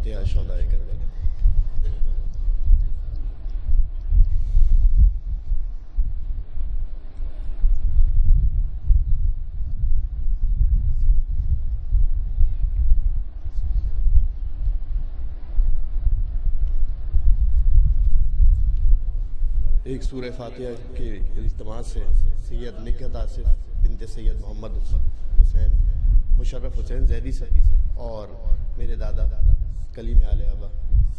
फातिहा शोदाए Karbala. एक सूरह फातिहा के इल्तिमास से सैयद निकहत आसिफ बिनते सैयद मोहम्मद हुसैन मुशर्रफ हुसैन जैदी से और मेरे दादा कलीम आले आबा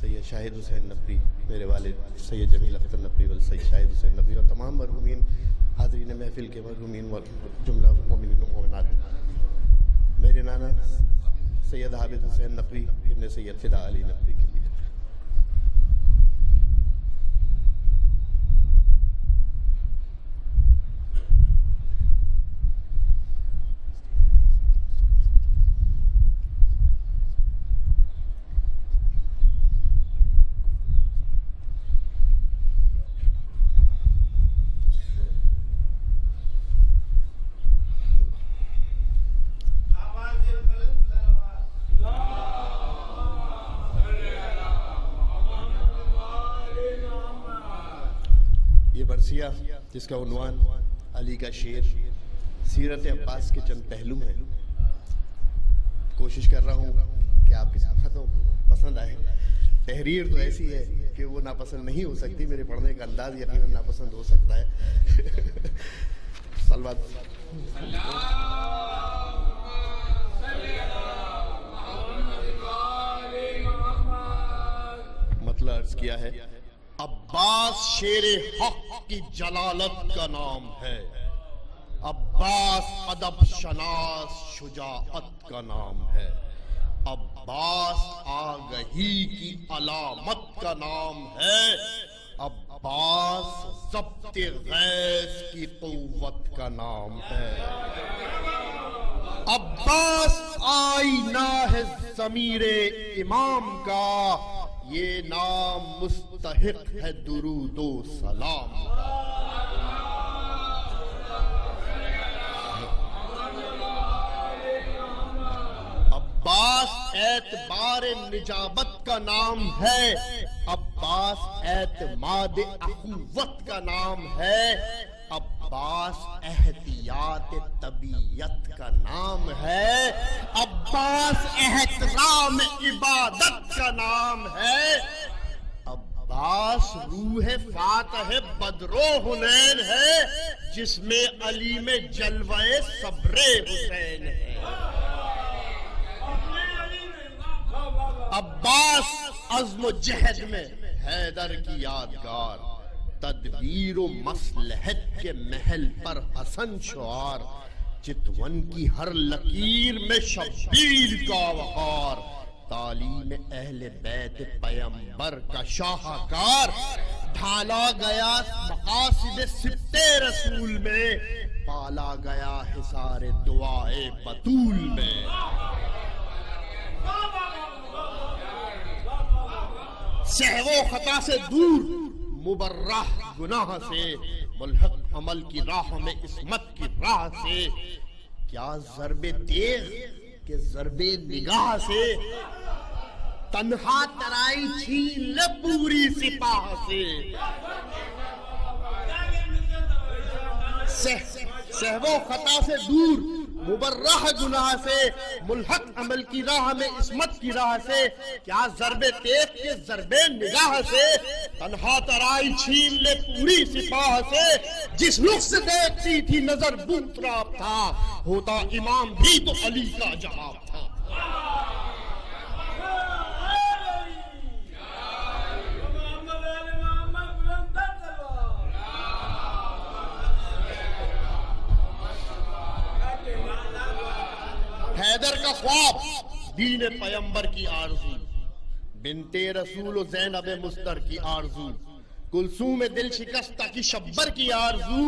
सैयद शाहिद हुसैन नकवी, मेरे वालिद सैयद जमील अख्तर नकवी वल सैयद शाहिद हुसैन नकवी और तमाम मरहूमीन हाज़रीन महफिल के मरहूमीन व जुमला मोमिनीन व मोमिनात, मेरे नाना सैयद हाबिद हुसैन नकवी इब्न सैयद फिदा अली नकवी के लिए। बरसिया जिसका उन्वान अली का शेर सीरत अब्बास के चंद पहलू हैं, कोशिश कर रहा हूँ कि आपकी सामतों पसंद आए। तहरीर तो ऐसी है कि वो नापसंद नहीं हो सकती, मेरे पढ़ने का अंदाज यकीनन नापसंद हो सकता है। सलवात मतलब अर्ज किया है, अब्बास शेर हक की जलालत का नाम है, अब्बास अदब शनास शुजाअत का नाम है, अब्बास आगही की अलामत का नाम है, अब्बास ज़ब्ते गैस की क़ुव्वत का नाम है, अब्बास आईना है ज़मीरे इमाम का, ये नाम मुस्तहिक है दुरूदो सलाम का। अब्बास एतबार निजाबत का नाम है, अब्बास एतमाद अखुवत का नाम है, अब्बास एहतियात तबीयत का नाम है, अब्बास एहतराम इबादत का नाम है, अब्बास रूह फातह बदरो हुनैन है, जिसमें अली में जलवे सब्रे हुसैन है। अब्बास अज़्म जहद में हैदर की यादगार, तदबीर व मसलहत के महल पर हसन शुआर, चितवन की हर लकीर में शब्बीर का वक़ार, तालीम अहले बैत पैगंबर का शाहकार, ढाला गया मकासिद सित्ते रसूल में, पाला गया हिसारे दुआए बतूल में। सहवो खता से दूर मुबर्राह गुनाह से, मुल्हक अमल की राह में इस्मत की राह से, क्या ज़रबे तेग के ज़रबे निगाह से, तन्हा तराई छीन ले पूरी सिपाह से। सहवो खता से दूर मुबर्राह गुनाह से, मुल्हक अमल की राह में इस्मत की राह से, क्या ज़रबे तेग के ज़रबे निगाह से, तन्हा तराई छीन ले पूरी सिपाह से, जिस रुख से देखती थी नजर बूतराब था, होता इमाम भी तो अली का जवाब था। हैदर का ख्वाब, दीन पैगंबर की आरज़ू, बिनते रसूल ज़ैनब मुस्तर की आरज़ू, कुलसूम दिल शिकस्ता की शब्बर की आरज़ू,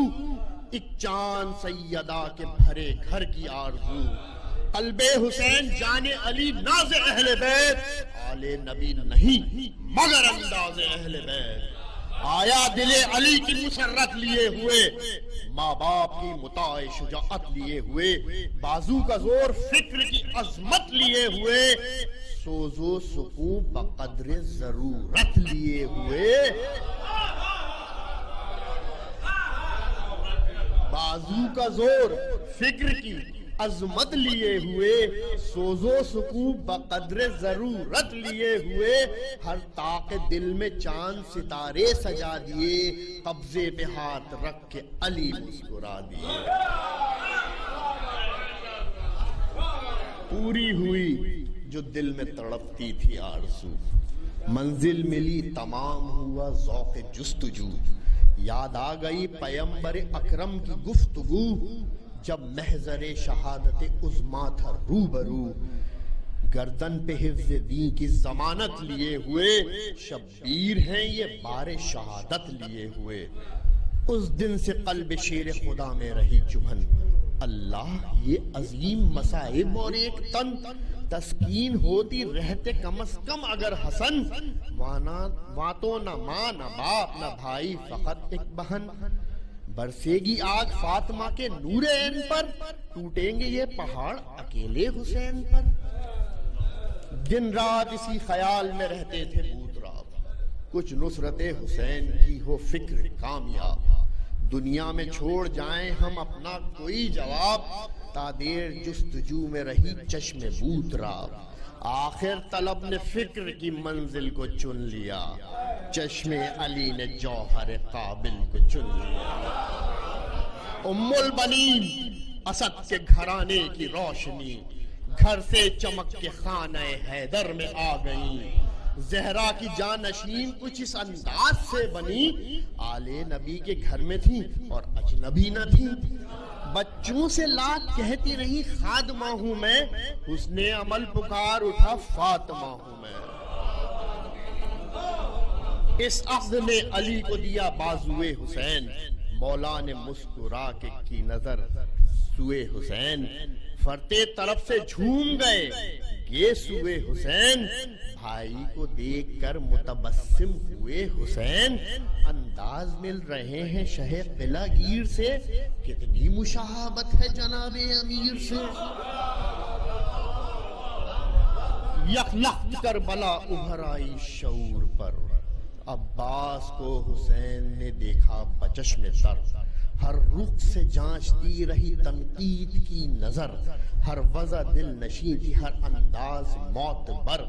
एक चांद सैयदा के भरे घर की आरज़ू, कल्बे हुसैन जाने अली नाज़े अहले बैत, आले नबी नहीं मगर अंदाज़े अहले बैत। आया दिले अली की मुसर्रत लिए हुए, माँ बाप की मुताए शुजाअत लिए हुए, बाजू का जोर फिक्र की अजमत लिए हुए, सोजो सुकून बकद्रे जरूरत लिए हुए, बाजू का जोर फिक्र की अजमत लिए हुए, सोजो सुकून बकद्रे जरूरत लिए हुए, हर ताक़े दिल में चांद सितारे सजा दिए, कब्जे पे हाथ रख के अली मुस्कुरा दिए। पूरी हुई जो दिल में तड़पती थी आरज़ू, मंजिल मिली तमाम हुआ ज़ौक़े जुस्तजू, याद आ गई पैगंबर अकरम की गुफ्तगू, जब महज़रे शहादत उज़्मा था रूबरू, गर्दन पे हिफ्ज़ दी की जमानत लिए हुए, शब्बीर हैं ये बारे शहादत लिए हुए। उस दिन से क़ल्ब शेर खुदा में रही चुभन, अल्लाह ये अजीम मसाइब और एक तन, तस्कीन होती रहते कम अज कम अगर हसन, वहाँ तो न माँ न बाप न भाई फकत एक बहन, बरसेगी आग फातिमा के नूरे ऐन पर, टूटेंगे ये पहाड़ अकेले हुसैन पर। दिन रात इसी ख्याल में रहते थे बूतराब, कुछ नुसरते हुसैन की हो फिक्र कामयाब, दुनिया में छोड़ जाएं हम अपना कोई जवाब, तादेर जुस्तजू में रही चश्मे बूतराब, आखिर तलब ने फिक्र की मंजिल को चुन लिया, चश्मे अली ने जौहर काबिल को चुन लिया। उम्मुल बनीन असद के घराने की रोशनी, घर से चमक के खाने हैदर में आ गई, जहरा की जानशीन कुछ इस अंदाज से बनी, आले नबी के घर में थी और अजनबी न थी, बच्चों से लाख कहती रही खादमा हूं मैं, उसने अमल पुकार उठा फातिमा हूं मैं। इस अक़्द ने अली को दिया बाजुए हुसैन, मौला ने मुस्कुरा के की नजर सुए हुसैन, फरते तरफ से झूम गए ये सुए हुसैन, भाई को देखकर मुतबस्सिम हुए हुसैन, अंदाज मिल रहे हैं शहे किलागीर से, कितनी मुशाहबत है जनाबे अमीर से। यखलख्त कर बला उभर आई शऊर पर, अब्बास को हुसैन ने देखा बचश्मे तर, हर रुख से जांचती रही तनकीद की नजर, हर वज़ा दिल नशी थी हर अंदाज मौत बर,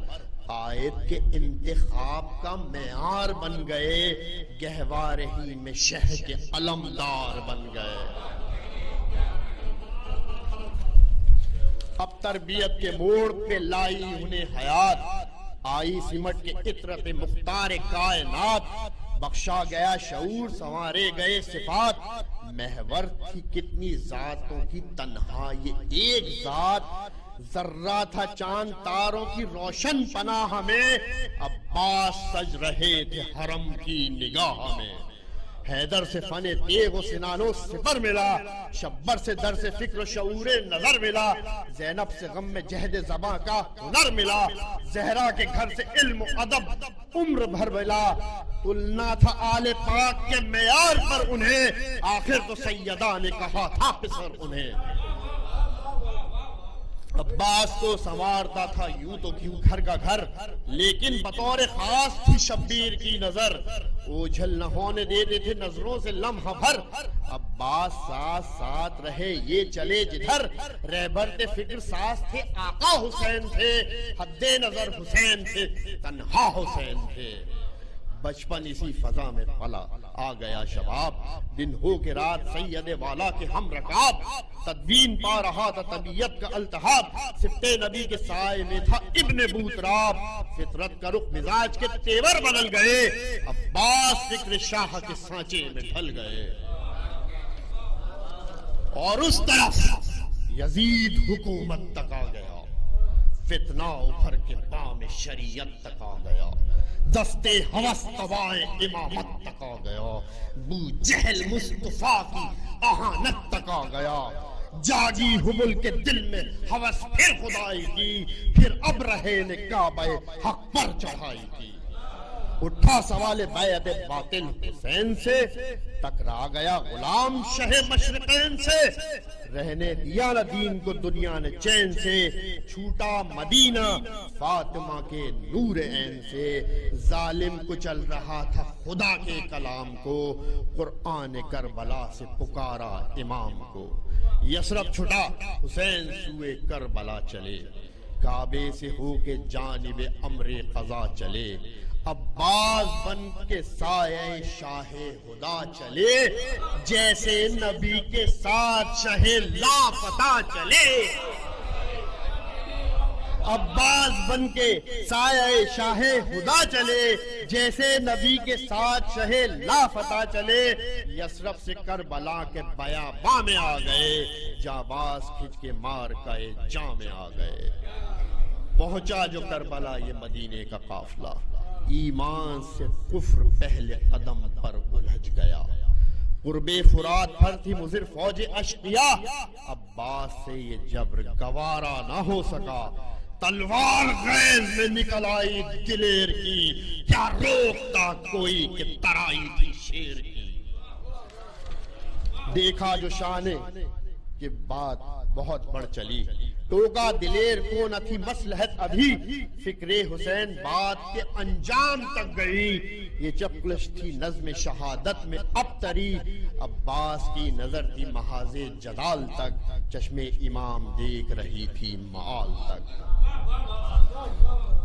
आयत के इंतखाब का मेयार बन गए, गहवार ही में शह के अलमदार बन गए। अब तरबियत के मोड़ पे लाई उन्हें हयात, आई सिमट के इतरत मुख्तार कायनात, बख्शा गया शऊर संवारे गए सिफात, महवर थी कितनी जातों की तन्हा ये एक जात, जर्रा था चांद तारों की रोशन पनाह में, अब्बास सज रहे थे हरम की निगाह में, हैदर से फने तेग सिनानो सिपर मिला, शब्बर से दर से फिक्र शऊरे नजर मिला, ज़ैनब से गम में जहद ज़बां का हुनर मिला, ज़हरा के घर से इल्म अदब उम्र भर मिला, तुलना था आले पाक के मेयार पर उन्हें, आखिर तो सैयदा ने कहा था पिसर उन्हें। अब्बास को संवारता था यूं तो क्यों घर का घर, लेकिन बतौर खास थी शब्बीर की नजर, ओझल न होने देते थे नजरों से लम्हा भर, अब्बास साथ साथ रहे ये चले जिधर, रहबर थे फिक्र सास थे आका हुसैन थे, हद्दे नजर हुसैन थे तन्हा हुसैन थे। बचपन इसी फजा में पला, आ गया शबाब, दिन हो के रात सैयद वाला के हम रकाब, तदवीन पा रहा था तबीयत का अल्तहाब, सिफ्ते नबी के साए में था इब्ने बूतराब, फितरत का रुख मिजाज के तेवर बदल गए, अब्बास फिक्र शाह के सांचे में ढल गए। और उस तरफ यजीद हुकूमत तक आ गया, फितना उभर के पाम शरीयत तक आ गया, दस्ते हवस तवाए इमामत तक आ गया, बू जहल मुस्तफा की अहानत तक आ गया, जागी हुबुल के दिल में हवस फिर खुदाई की, फिर अब रहे ने काबे हक पर चढ़ाई की। उठा सवाल बैअत बातिल हुसैन से, टकरा गया गुलाम शहे मशरिकैन से, रहने दिया न दीन को दुनिया ने चैन से, छूटा मदीना फातिमा के नूर ऐन से, जालिम कुचल रहा था खुदा के कलाम को, कुरान करबला से पुकारा इमाम को। यसरब छुटा हुसैन सुए करबला चले, काबे से होके जानिबे अमरे क़ज़ा चले, अब्बास बन के साये शाहे खुदा चले, जैसे नबी के साथ शहे लापता चले। अब्बास बन के साये शाहे खुदा चले, जैसे नबी के साथ शहे लापता चले। यसरब से करबला के बयाबा में आ गए, जाबाज खिंच के मार का जा में आ गए। पहुंचा जो करबला ये मदीने का काफिला, ईमान से कुफ्र पहले कदम पर उलझ गया। कुर्बे फुरात पर थी मुज़िर फौज अश्किया, अब्बास से ये जब्र गवारा ना हो सका। तलवार गैज़ में निकल आई दिलेर की, क्या रोकता कोई कि तराई थी शेर की। देखा जो शाने कि बात बहुत बढ़ चली, टोका दिलेर को न थी मसलहत अभी, फिक्रे हुसैन बात के अंजाम तक गई। ये चपलश थी नज़्म शहादत में अब तरी, अब्बास की नजर थी महाजे जदाल तक, चश्मे इमाम देख रही थी माल तक।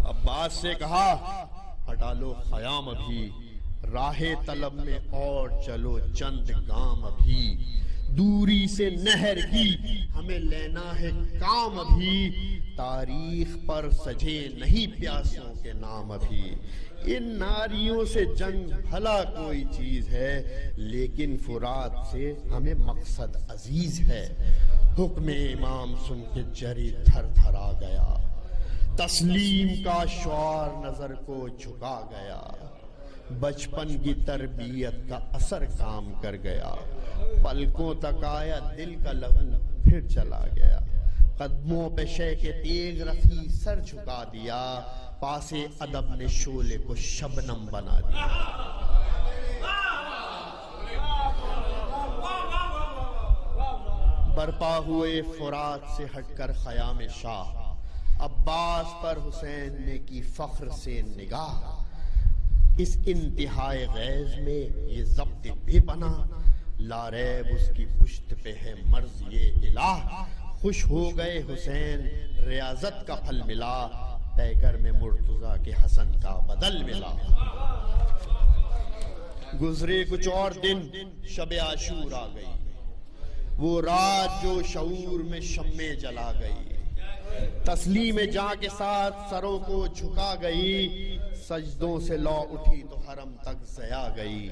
अब्बास से कहा हटा लो ख़याम अभी, राहे तलब में और चलो चंद गाम अभी, दूरी से नहर की हमें लेना है काम अभी, तारीख पर सजे नहीं प्यासों के नाम अभी। इन नारियों से जंग भला कोई चीज है, लेकिन फुरात से हमें मकसद अजीज है। हुक्म इमाम सुन के जरी थर थर आ गया, तस्लीम का श्वार नजर को झुका गया। बचपन की तरबियत का असर काम कर गया, पलकों तक आया दिल का लहू फिर चला गया। कदमों पे शे के तेग रखी सर झुका दिया, पासे अदब ने शोले को शबनम बना दिया। बरपा हुए फुरात से हटकर ख़याम शाह, अब्बास पर हुसैन ने की फख्र से निगाह। इस इंतहाए गैज़ में ये ज़ब्त बेपना, लारैब उसकी पुश्त पे है मर्ज़ ये इलाह। खुश हो गए हुसैन रियाजत का फल मिला, पैकर में मुर्तज़ा के हसन का बदल मिला। गुजरे कुछ और दिन शब आशूर आ गई, वो रात जो शऊर में शम्मे जला गई। तस्लीम जां के साथ सरों को झुका गई, सजदों से लौ उठी तो हरम तक ज़या गई।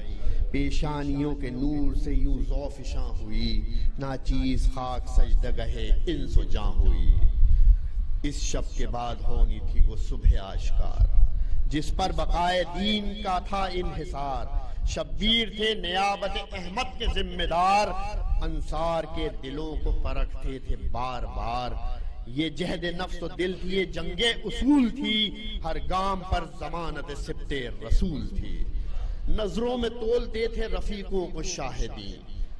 पेशानियों के नूर से यूं ज़ौफ़िशां हुई, नाचीज़ खाक सजदगहे इंसो जां हुई। इस शब के बाद होनी थी वो सुबह आश्कार, जिस पर बकाए दीन का था इन्हिसार। शब्बीर थे नियाबत अहमद के जिम्मेदार, अंसार के दिलों को परखते थे बार बार। ये जहद नफ्स तो दिल थी, ये जंगे उसूल थी, हर गाम पर जमानत सिब्ते रसूल थी। नजरों में तोलते थे रफीकों को शाहिदी,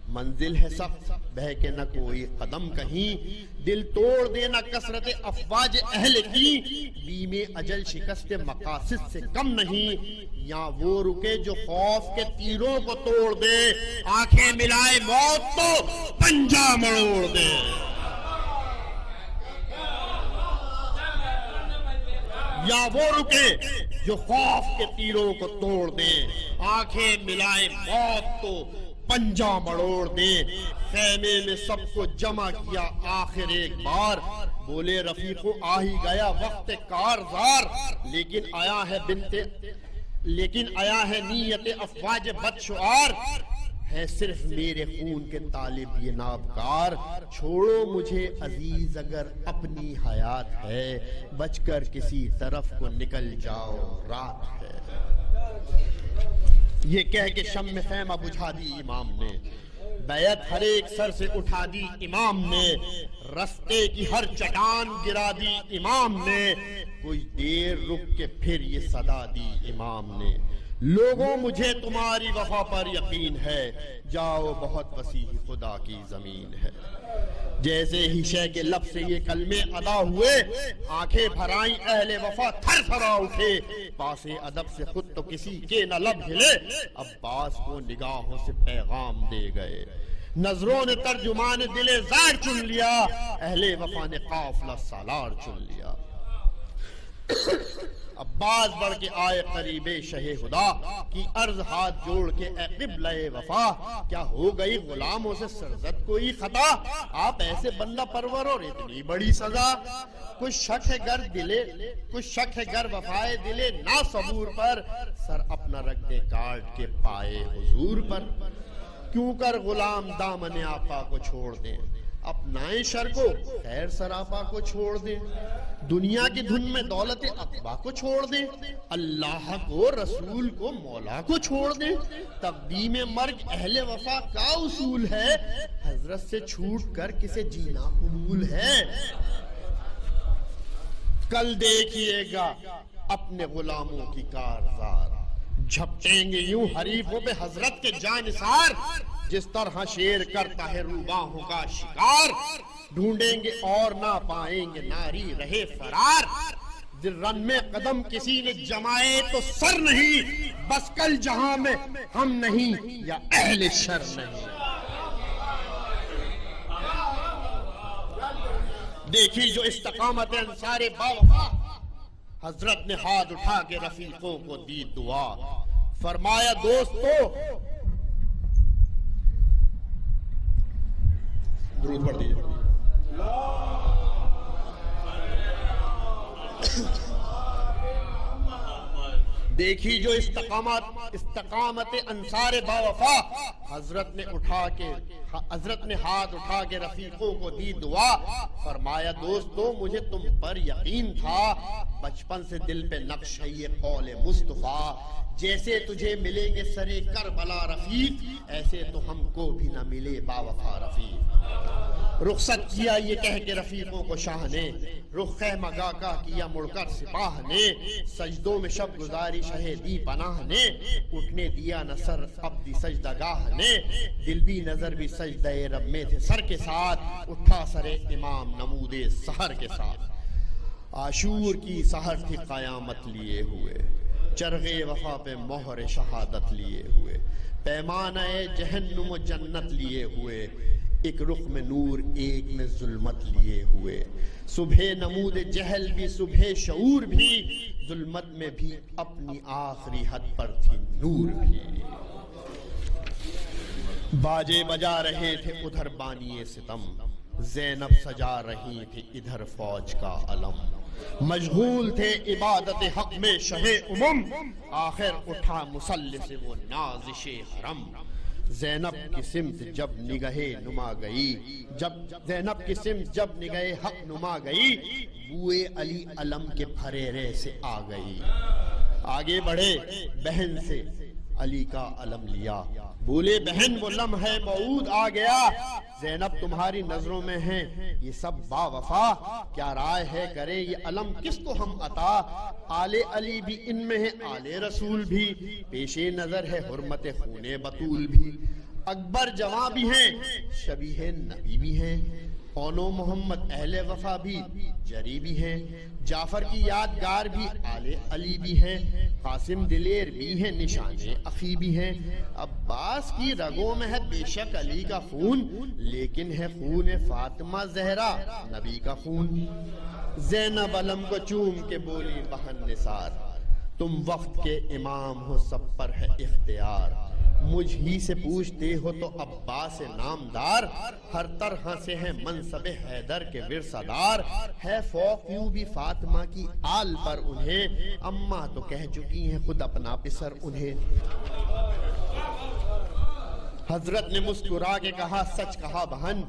मंजिल है सख्त बह के न कोई कदम कहीं, दिल तोड़ देना कसरत अफवाज अहल की, बीमे अजल शिकस्त मकासिद से कम नहीं। या वो रुके जो खौफ के तीरों को तोड़ दे, आंखें मिलाए मौत तो पंजा मरोड़ दे। या वो रुके जो खौफ के तीरों को तोड़ दे, आंखें मिलाए मौत तो पंजा मरोड़ दे। खेमे में सबको जमा किया आखिर एक बार, बोले रफीको आ ही गया वक्त कारज़ार। लेकिन आया है नीयत अफवाज बदशुआर, है सिर्फ मेरे खून के तालिब ये नाबकार। छोड़ो मुझे अजीज अगर अपनी हयात है, बचकर किसी तरफ को निकल जाओ रात है। ये कह के शम्म खैमा बुझा दी इमाम ने, बैत हर एक सर से उठा दी इमाम ने। रस्ते की हर चट्टान गिरा दी इमाम ने, कुछ देर रुक के फिर ये सदा दी इमाम ने, लोगों मुझे तुम्हारी वफा पर यकीन है, जाओ बहुत वसी खुदा की जमीन है। जैसे ही शे के लब से ये कलमे अदा हुए, आंखें भराई अहले वफा थर थरा उठे, पासे अदब से खुद तो किसी के न लब हिले, अब्बास को निगाहों से पैगाम दे गए, नजरों ने तर्जुमान दिले ज़ार चुन लिया, अहले वफा ने काफिला सालार चुन लिया। अब्बास बढ़ के आए करीबे शहे खुदा की अर्ज हाथ जोड़ के, ए क़िबले वफा क्या हो गई गुलामों से सरजद कोई खता, आप ऐसे बंदा परवर और इतनी बड़ी सजा, कुछ शक है गर दिले, कुछ शक है गर वफाए दिले ना सबूर पर, सर अपना रख दे काट के पाए हुजूर पर, क्यों कर गुलाम दामन आपा को छोड़ दें, अपनाए शर को खैर सरापा को छोड़ दे, दुनिया की धुन में दौलत अकबा को छोड़ दे, अल्लाह को रसूल को मौला को छोड़ दे, तकदीम मर्ग अहले वफा का उसूल है, हजरत से छूट कर किसे जीना कबूल है। कल देखिएगा अपने गुलामों की कारज़ार, झपटेंगे यूं हरीफों पे हजरत के जानिसार, जिस तरह शेर करता है रूबाहों का शिकार, ढूंढेंगे और ना पाएंगे नारी रहे फरार, रन में कदम किसी ने जमाए तो सर नहीं, बस कल जहां में हम नहीं या अहले शर नहीं। देखी जो इस्तकामत अंसारे बावफा, हजरत ने हाथ उठा के रफीकों को दी दुआ, फरमाया दोस्तों, दुरूद पढ़ दीजिए। देखी जो इस्तकामत अंसार बावफा, हजरत ने हाथ उठा के रफीकों को दी दुआ, फरमाया दोस्तों मुझे तुम पर यकीन था, बचपन से दिल पे नक्श है ये कौले मुस्तफा, जैसे तुझे मिलेंगे सरे करबला रफीक, ऐसे तो हमको भी न मिले बावफा रफीक। रुखसत किया ये कह के रफीकों को शाह ने, रुख मगा का किया मुड़कर सिपाह ने, सजदों में शब गुजारी शहेदी पनाह ने, उठने दिया न सर अब्दी सजदागाह ने, दिल भी नजर भी सजदे रब में थे सर के साथ, उठा सरे इमाम नमूदे सहर के साथ, आशूर की सहर थी कयामत लिए हुए, चरगे वफा पे मोहर शहादत लिए हुए, पैमाने जहन्नुम जन्नत लिए हुए, एक रुख में नूर एक में जुल्मत लिए हुए, सुबह नमूद जहल भी सुबह शऊर भी, जुल्मत में भी अपनी आखिरी हद पर थी नूर भी। बाजे बजा रहे थे उधर बानिए सितम, ज़ैनब सजा रही थी इधर फौज का अलम, मशगूल थे इबादत हक में शहे उमम, आखिर उठा मुसल्ले से वो नाज़िशे हरम, ज़ैनब की सिमत जब निगाहे नुमा गई, ज़ैनब की सिमत जब निगाहे हक नुमा गई, बुए अली अलम के फरेरे से आ गई, आगे बढ़े बहन से अली का अलम लिया, बोले बहन वो लम्हे मऊद आ गया, ज़ैनब तुम्हारी नजरों में है ये सब बावफा, क्या राय है करे ये अलम किसको हम अता, आले अली भी इनमें है आले रसूल भी, पेशे नजर है हुर्मत खूने बतूल भी, अकबर जवां भी हैं शबीह नबी भी हैं, ओनो मोहम्मद अहले वफा भी जरी भी हैं, जाफर की यादगार भी आले अली भी हैं, कासिम दिलेर भी हैं निशाने अखी भी हैं, अब्बास की रगों में है बेशक अली का खून, लेकिन है खून फातिमा जहरा नबी का खून। ज़ैनब अलम को चूम के बोली बहन निसार, तुम वक्त के इमाम हो सब पर है इख्तियार, मुझ ही से पूछते हो तो अब्बास नामदार, हर तरह से है मनसब हैदर के विरसादार, है फौक यूं भी फातिमा की आल पर उन्हें, अम्मा तो कह चुकी हैं खुद अपना पिसर उन्हें। हजरत ने मुस्कुरा के कहा सच कहा बहन,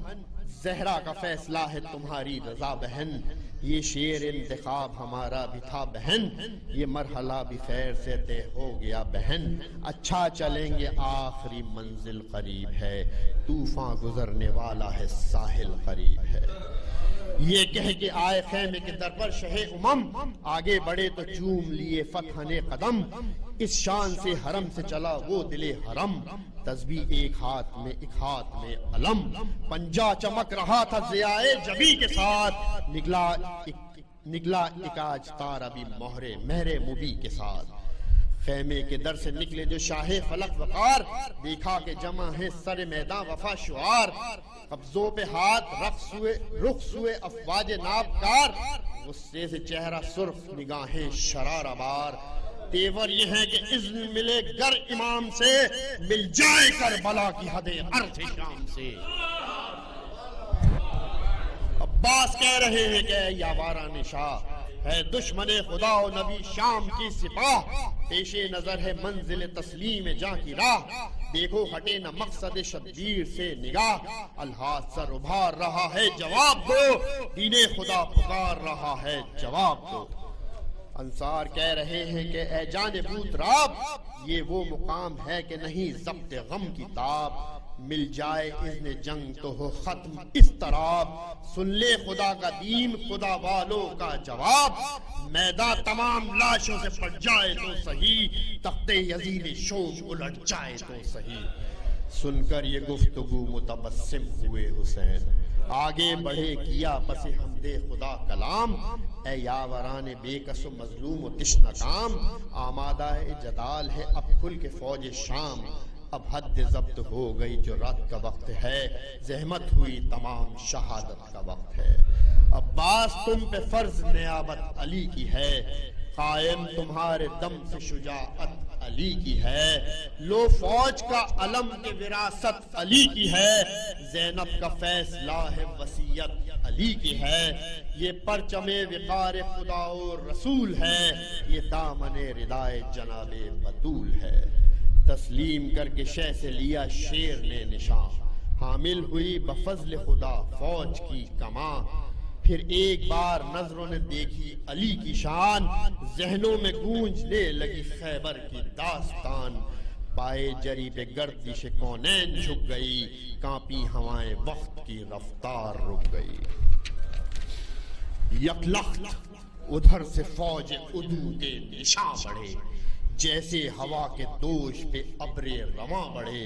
ज़हरा का फैसला है तुम्हारी रजा बहन, ये शेर इंतखाब हमारा भी था बहन, ये मरहला भी खैर से तय हो गया बहन, अच्छा चलेंगे आखिरी मंजिल करीब है, तूफान गुजरने वाला है साहिल करीब है। ये कह के आए खैमे के दर पर शहे उमम, आगे बढ़े तो चूम लिए फतहने कदम। इस शान से हरम से चला वो दिले हरम, तस्बीह एक हाथ में अलम। पंजा चमक रहा था ज़ियाए जबी के साथ, निकला इकाज तारा भी मोहरे महरे मुबी के साथ। खैमे के दर से निकले जो शाहे फलक वकार, देखा के जमा है सर मैदान वफा शुआर। कब्जों पे हाथ रुख सुए अफवाज नाबकार, गुस्से से चेहरा सुर्ख निगाहें शरारबार। तेवर ये है कि इज़्न मिले गर इमाम से, मिल जाए करबला की हदे अर्थ शाम से। अब्बास कह रहे हैं कि यावारा निशाह है दुश्मने खुदा और नबी शाम की सिपाह, पेशे नजर है मंजिल तस्लीम जहाँ की राह। देखो हटे न मकसद शब्बीर से निगाह, अल्हाद सर उभार रहा है जवाब दो, दीने खुदा पुकार रहा है जवाब दो। अंसार कह रहे हैं कि ए जाने बूत राब, ये वो मुकाम है कि नहीं ज़ब्त गम की ताब। मिल जाए इज़्न जंग तो हो खत्म इस तराब, सुन ले खुदा का दीन खुदा वालों का जवाब। मैदान तमाम लाशों से पड़ जाए तो सही, तख्ते यजीद शोक उलट जाए तो सही। सुनकर ये गुफ्तगू मुतबस्सिम हुए हुसैन, आगे बढ़े किया पसे हमदे खुदा कलाम। ए यावरान बेकस मजलूम तिश्न काम, आमादा जदाल है अब खुल के फौज शाम। अब हद जब्त हो गई जो रात का वक्त है, जहमत हुई तमाम शहादत का वक्त है। अब्बास तुम पे फर्ज नियाबत अली की है, कायम तुम्हारे दम से शुजाअत अली की है। लो फौज का अलम के विरासत अली की है, ज़ैनब का फैसला है वसीयत अली की है। ये परचमे विकार खुदा और रसूल है, ये दामने रिदाए जनाबे बतूल है। तस्लीम करके शह से लिया शेर ने निशान, हामिल हुई बफजल खुदा फौज की कमा। फिर एक बार नजरों ने देखी अली की शान, जहनों में गूंजने लगी खैबर की दास्तान। पाए जरी पे गर्दिश कौनैन झुक गई, कांपी हवाएं वक्त की रफ्तार रुक गई। यकलख्त उधर से फौज उदू के निशान बढ़े, जैसे हवा के दोष पे अब्रे रवा बढ़े।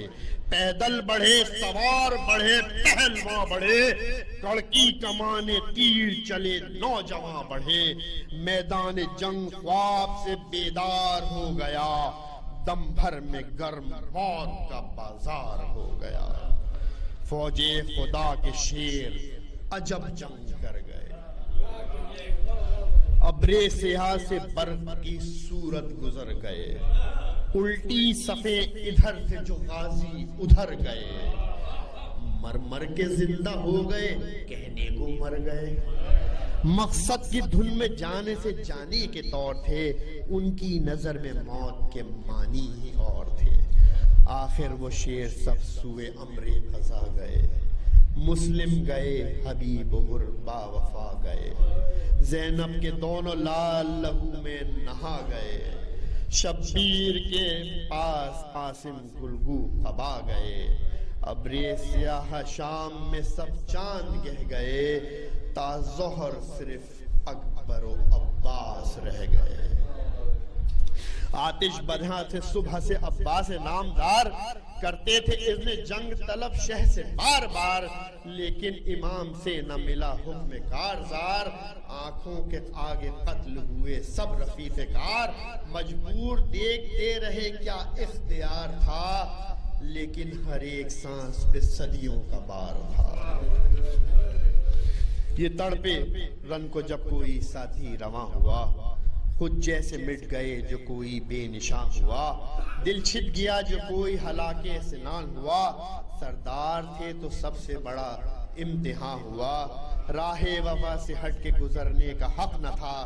पैदल बढ़े सवार बढ़े पहलवान बढ़े, कड़की कमाने तीर चले नौजवान बढ़े। मैदान जंग ख्वाब से बेदार हो गया, दम भर में गर्म मौत का बाजार हो गया। फौजे खुदा के शेर अजब जंग कर गए, अब्रे सिहा से बर्फ की सूरत गुजर गए। उल्टी सफे इधर से जो गाजी उधर गए, मर मर के जिंदा हो गए कहने को मर गए। मकसद की धुन में जाने से जाने के तौर थे, उनकी नजर में मौत के मानी ही और थे। आखिर वो शेर सब सुए अमरे खजा गए, मुस्लिम गए हबीब गुरबा वफा गए। ज़ैनब के दोनों लाल लहू में नहा गए, शब्बीर के पास कासिम गुलगू कबा गए। अब्रे सियाह शाम में सब चांद गह गए, ताज़ोहर सिर्फ अकबर व अब्बास रह गए। आतिश बधा थे सुबह से अब्बास नामदार, करते थे इज़्न जंग तलब शह से बार बार। लेकिन इमाम से न मिला हुक्म कारज़ार, आंखों के आगे कत्ल हुए सब रफीक़े कार। मजबूर देखते रहे क्या इख्तियार था, लेकिन हर एक सांस पे सदियों का बार था। ये तड़पे रन को जब कोई साथी रवा हुआ, खुद जैसे मिट गए जो कोई बेनिशान हुआ। दिल छिप गया जो कोई हलाके सिनान हुआ, सरदार थे तो सबसे बड़ा इम्तिहान हुआ। राहे वफा से हट के गुजरने का हक न था,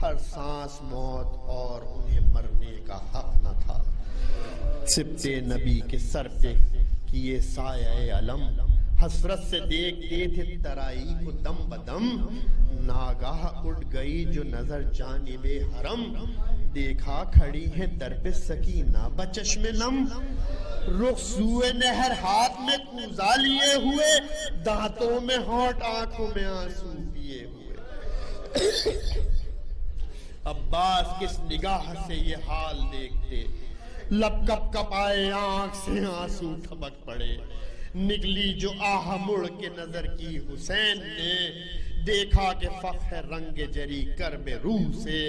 हर सांस मौत और उन्हें मरने का हक न था। सिब्ते नबी के सर पे किए साये अलम, हसरत से देखते थे तराई को दम बदम। नागाह उठ गई जो नजर जानिबे हरम, देखा खड़ी है दर पे सकीना बचश्मे नम। रुख सुए नहर हाथ में कूजा लिए हुए, दांतों में होंठ आंखों में आंसू किए हुए। अब्बास किस निगाह से ये हाल देखते, लब कप कपाए आंख से आंसू टपक पड़े। निकली जो आह मुड़ के नजर की हुसैन ने, देखा कि फख्र रंग जरी करबे रूह से।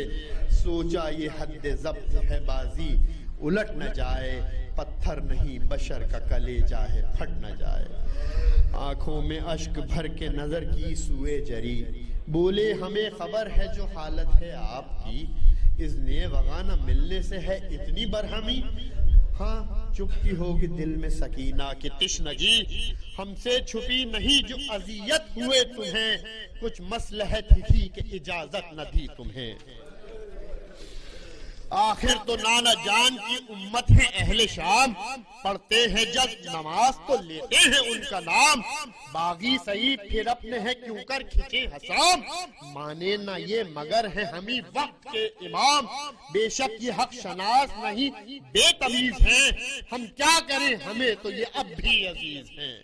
सोचा ये हद ज़ब्त है बाजी उलट न जाए, पत्थर नहीं बशर का कलेजा है फट न जाए। आंखों में अश्क भर के नजर की सुए जरी, बोले हमें खबर है जो हालत है आपकी, इज़्ने वगाना मिलने से है इतनी बरहमी। हाँ चुपती होगी दिल में सकीना की तिश्नगी, हमसे छुपी नहीं जो अजियत हुए तुम्हें, कुछ मसलहत थी कि इजाजत न दी तुम्हें। आखिर तो नाना जान की उम्मत है अहले शाम, पढ़ते हैं जब नमाज तो लेते हैं उनका नाम। बागी सही फिर अपने हैं क्यों कर खिंचे हसाम, माने ना ये मगर है हमी वक्त के इमाम। बेशक ये हक शनास नहीं बेतमीज हैं, हम क्या करें हमें तो ये अब भी अजीज हैं।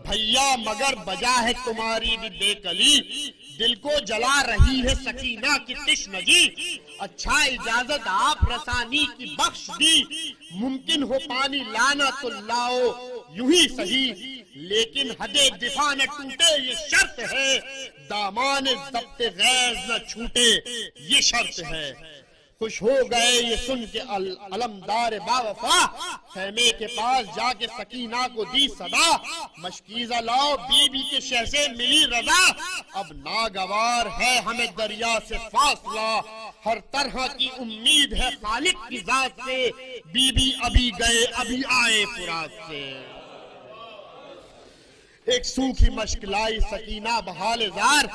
भैया मगर बजा है तुम्हारी भी बेकली, दिल को जला रही है सकीना की तिश्नगी। अच्छा इजाजत आप रसानी की बख्श दी, मुमकिन हो पानी लाना तो लाओ यूं ही सही, लेकिन हदे दिफा न टूटे ये शर्त है, दामान ज़ब्ते गैज़ न छूटे ये शर्त है। खुश हो गए ये सुन के अलमदार बावफा, खेमे के पास जाके सकीना को दी सदा। मशकीज़ा लाओ बीबी के शह से मिली रजा, अब नागवार है हमें दरिया से फासला। हर तरह की उम्मीद है खालिक की जात से, बीबी अभी गए अभी आए फुरात से। एक सूखी मश्क लाई सकीना बहाले जार,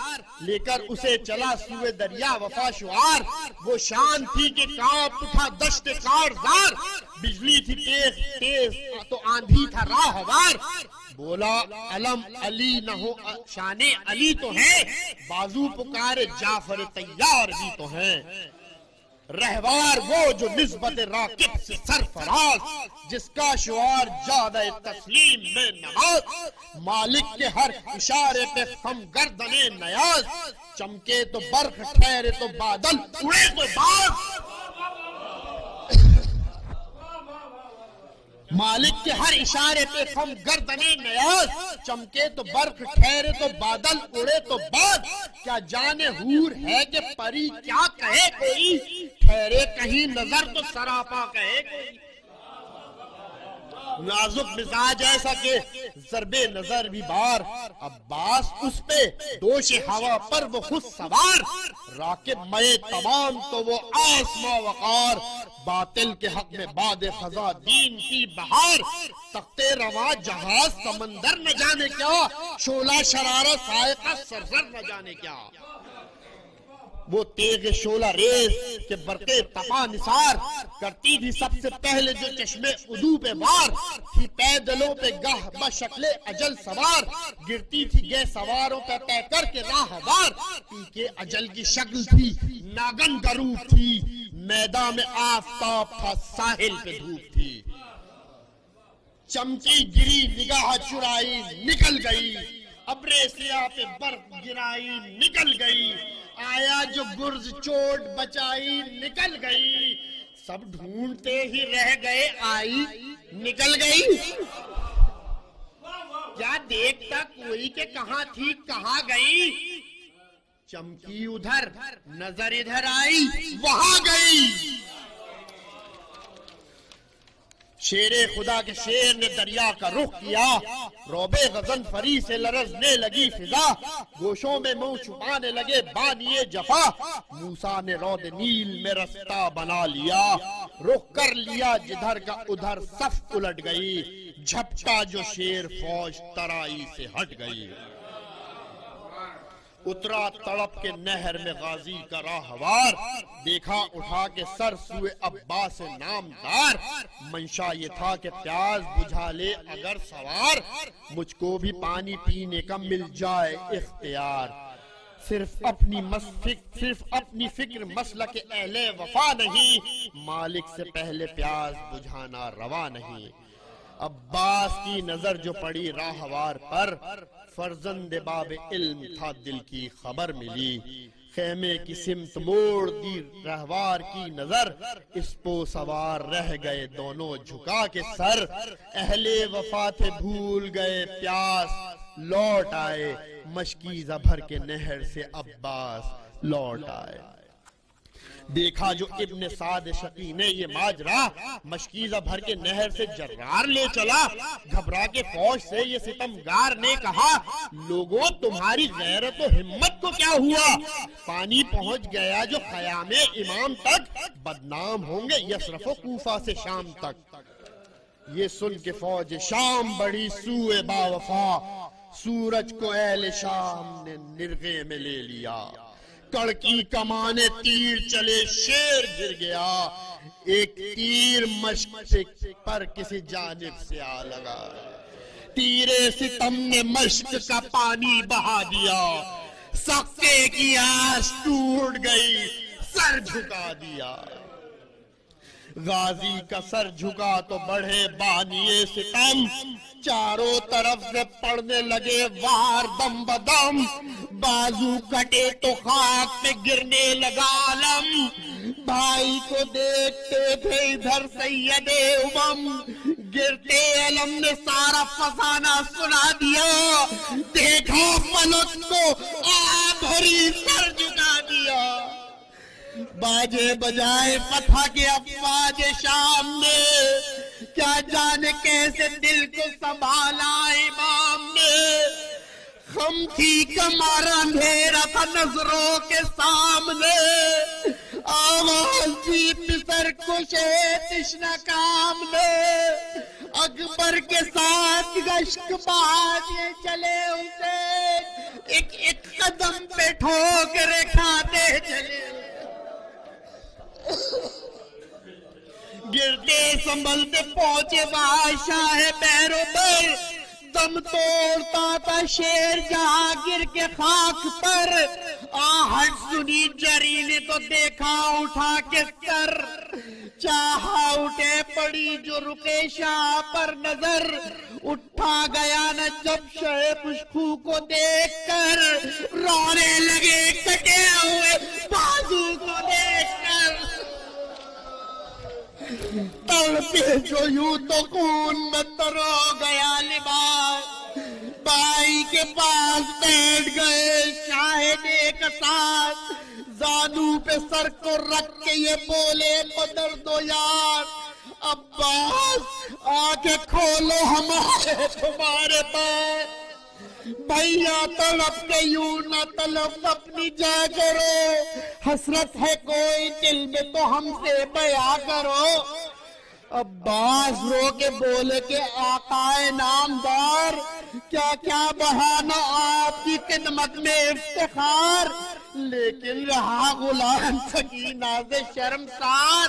लेकर उसे चला सुए दरिया वफा शुआर। वो शान थी कि कांप उठा दश्त कारज़ार, बिजली थी तेज तेज तो आंधी था राहवार। बोला अलम अली न हो शाने अली तो है, बाजू पुकारे जाफर तैयार भी तो है। रहवार वो जो निस्बत राकिब से सरफराज, जिसका शुआर ज्यादा तस्लीम में नमाज। मालिक के हर इशारे पे खम गर्दने नयाज, चमके तो बर्फ ठहरे तो बादल उड़े तो बाज। मालिक के हर इशारे पे खम गर्दने नयाज, चमके तो बर्फ ठहरे तो बादल उड़े तो बाज। क्या जाने हूर है कि परी क्या कहे कोई, ठहरे कहीं नजर तो सरापा कहे कोई। नाजुक मिजाज ऐसा के जरबे नजर भी बार, अब्बास उस पे दोष हवा पर वो खुद सवार। राकिब मये तमाम तो वो आसमां वकार, बातिल के हक में बाद खजा दीन की बहार। तख्ते रवा जहाज समंदर न जाने क्या, शोला शरारा सायका सरसर न जाने क्या। वो तेग शोला रेस के बरके तपा निसार, करती थी सबसे पहले जो चश्मे उदू पे वार। थी पैदलों पे गाह बशक्ले अजल सवार, गिरती थी गे सवारों पे तय करके राहवार। पी के अजल की शक्ल थी नागन का रूप थी, मैदान में आफताब था साहिल पे धूप थी। चमकी गिरी निगाह चुराई निकल गई, अब्रे सिया पे बर्फ गिराई निकल गई। आया जो गुर्ज चोट बचाई निकल गई, सब ढूंढते ही रह गए आई निकल गई। क्या देखता कोई के कहां थी कहां गई, चमकी उधर नजर इधर आई वहां गई। शेरे खुदा के शेर ने दरिया का रुख किया, रोबे गजन फरी से लरजने लगी फिजा। गोशों में मुंह छुपाने लगे बानिए जफा, मूसा ने रौद नील में रास्ता बना लिया। रुख कर लिया जिधर का उधर सफ उलट गई, झपटा जो शेर फौज तराई से हट गई। उतरा तड़प के नहर में गाजी का राहवार, देखा उठा के सर सुए अब्बास नामदार। मंशा ये था कि प्यास बुझा ले अगर सवार, मुझको भी पानी पीने का मिल जाए इख्तियार। सिर्फ अपनी फिक्र मसला के अहले वफा नहीं, मालिक से पहले प्यास बुझाना रवा नहीं। अब्बास की नजर जो पड़ी राहवार पर, फर्जंद बाब इल्म था, दिल की खबर मिली। खेमे की सिमत मोड़ दी रहवार की नजर, इस पो सवार रह गए दोनों झुका के सर। अहले वफा थे भूल गए प्यास, लौट आए मशकीज़ा भर के नहर से अब्बास लौट आए। देखा जो इब्ने साद शकी ने ये माजरा, मशकीज़ा भर के नहर से जर्रार ले चला। घबरा के फौज से ये सितमगार ने कहा, लोगों तुम्हारी गैरत और हिम्मत को क्या हुआ? पानी पहुंच गया जो ख़यामे इमाम तक, बदनाम होंगे यसरफ व कूफा से शाम तक। ये सुन के फौज शाम बड़ी सूए बावफा, सूरज को अहले शाम ने निर्गे में ले लिया। कड़की कमाने तीर चले शेर गिर गया, एक तीर मश्क पर किसी जानिब से आ लगा। तीरे सितम ने मश्क का पानी बहा दिया, सख्ते की आस टूट गई, सर झुका दिया। गाजी का सर झुका तो बढ़े बानिए सितम, चारों तरफ से पड़ने लगे वार दम बदम। बाजू कटे तो खाक पे गिरने लगा आलम, भाई को देखते थे इधर सैयदे उमम। गिरते अलम ने सारा फसाना सुना दिया, देखा फलक को आ भरी सर झुका दिया। बाजे बजाए फतह के अफवाज शाम ने, क्या जाने कैसे दिल को संभाला इमाम ने। हम थी कमर अंधेरा था नजरों के सामने, आवाज दी पितर को तिश्ना काम ने। अकबर के साथ गश्त बाजे चले उसे, एक एक कदम पे ठोकरे खाते चले। गिरते संभलते पहुंचे बादशाह पैरों पर, दम तोड़ता था शेर जहां गिर के खाक पर। आहट सुनी जरी ने तो देखा उठा के सर, चाहा उठे पड़ी जो रुके शाह पर नजर। उठा गया न जब शहे खुशबू को देखकर, रोने लगे कटे हुए बाजू को देखकर। तड़पे जो यूं तो खून में तरो गया लिबास, भाई के पास बैठ गए शाहिदे के साथ। जानू पे सर को रख के ये बोले मदर दो यार, अब्बास आके खोलो हमारे तुम्हारे पास। भैया तड़प के यूं न तड़प अपनी जा करो, हसरत है कोई दिल में तो हमसे बया करो। अब्बास रो के बोले के आकाए नामदार, क्या क्या बहाना आपकी खिदमत में इफ्तिखार। लेकिन रहा गुलाम सकीना से शर्मसार,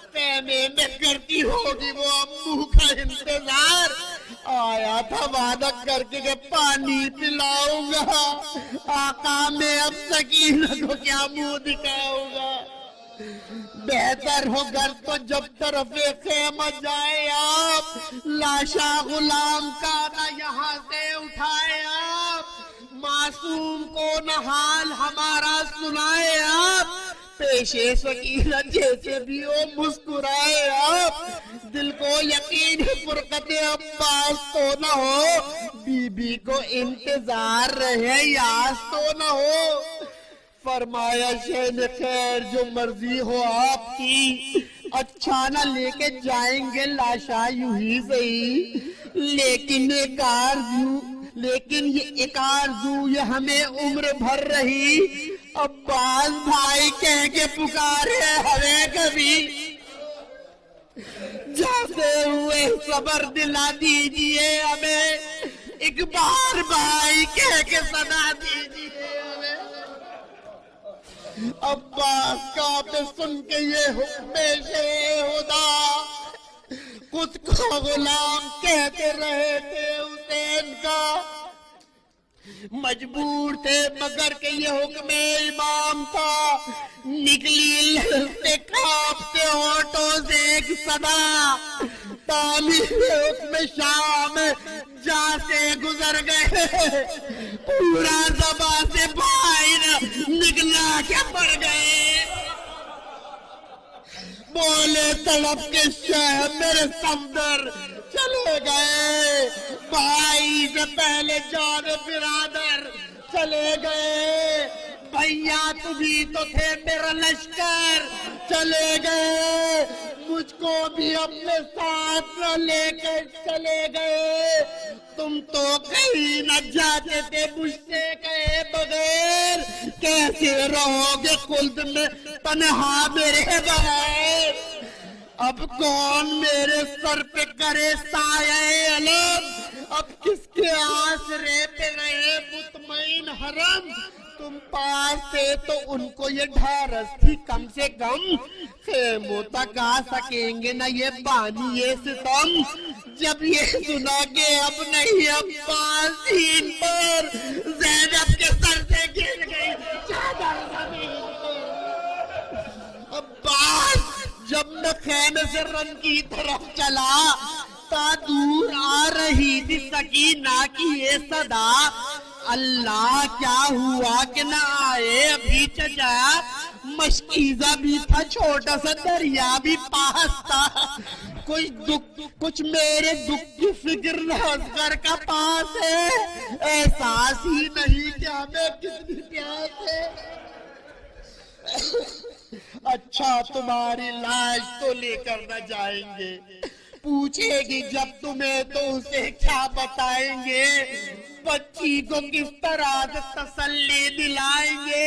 कहने में करती होगी वो अम्मू का इंतजार। आया था वादा करके के पानी पिलाऊंगा, आका मैं अब सकीना को क्या मुंह दिखाऊंगा। बेहतर हो घर तो जब तरफे खेमा जाए आप, लाशा गुलाम का न यहाँ से उठाए आप। मासूम को न हाल हमारा सुनाए आप, पेशे सकीना जैसे भी हो मुस्कुराए आप। दिल को यकीन फुरकत अब्बास तो न हो, बीबी को इंतजार रहे यास तो न हो। फरमाया शहन खैर जो मर्जी हो आपकी, अच्छा न लेके जाएंगे लाशा यूं ही सही। लेकिन ये एक आरज़ू ये हमें उम्र भर रही, अब्बास भाई कह के पुकारे हमें कभी। जाते हुए सबर दिला दीजिए हमें, एक बार भाई कह के सदा दीजिए हमें। अब्बास का पे सुन के ये हुक्म खुदा, खुद को गुलाम कहते रहे थे हुसैन का। मजबूर थे मगर के ये हुक्म इमाम था, निकली लहते कांपते होठों से एक सदा। तामीर में शाम जा से गुजर गए, पूरा ज़बा से भाई निकला क्या पड़ गए। बोले तड़प के शह मेरे समदर चले गए, भाई से पहले जान बिरादर चले गए, भैया तुम्ही तो थे मेरा लश्कर चले गए, मुझको भी अपने साथ न लेकर चले गए, तुम तो कहीं न जाते थे मुझसे कहे बगैर, कैसे रहोगे खुल्द में तन्हा मेरे बगैर। अब कौन मेरे सर पे करे साये अलम, अब किसके आसरे पे रहे मुतमईन हरम। तुम पास थे तो उनको ये ढारस थी कम से कम, खेमों तक आ सकेंगे न ये बानी ये सितम। जब ये सुना के अब नहीं अब्बास इन पर, ज़ैनब के सर से गिर गई चादर ज़मीन पर। अब्बास जब मैं खेमे से रन की तरफ चला, ता दूर आ रही थी सकीना की ये सदा, अल्लाह क्या हुआ कि न आए अभी चचा। मशकीजा भी था, छोटा सा दरिया भी पास था, कुछ मेरे दुख की फिक्र असगर का पास है, एहसास ही नहीं क्या मैं कितनी प्यास है। अच्छा तुम्हारी लाश तो लेकर न जाएंगे, पूछेगी जब तुम्हें तो उसे क्या बताएंगे, बच्ची को किस तरह से तसल्ली दिलाएंगे,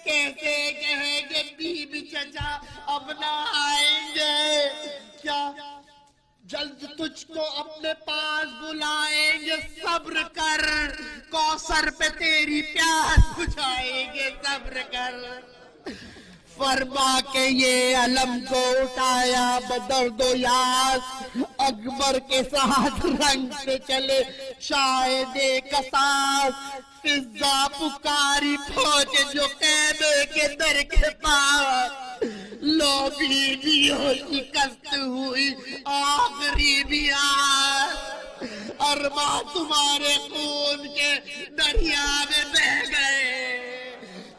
कैसे कहेंगे बीबी चचा अब ना आएंगे, क्या जल्द तुझको अपने पास बुलाएंगे, सब्र कर कौसर पे तेरी प्यास बुझाएंगे, सब्र कर। फरमा के ये अलम को उठाया बदर्दो यास, अकबर के साथ रंग से चले शायदे कसास, फिजा पुकारी पहुंचे जो कैबे के दर के पास, लो बीवियों शिकस्त हुई आखिरी भी आस, अरमा तुम्हारे खून के दरिया में बह गए,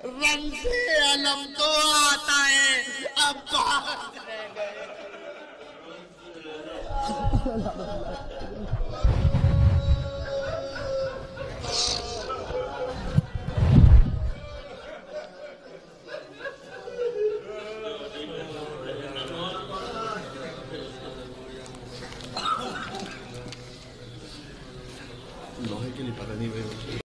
रंग से अलम तो आता है अब्बास रह गए।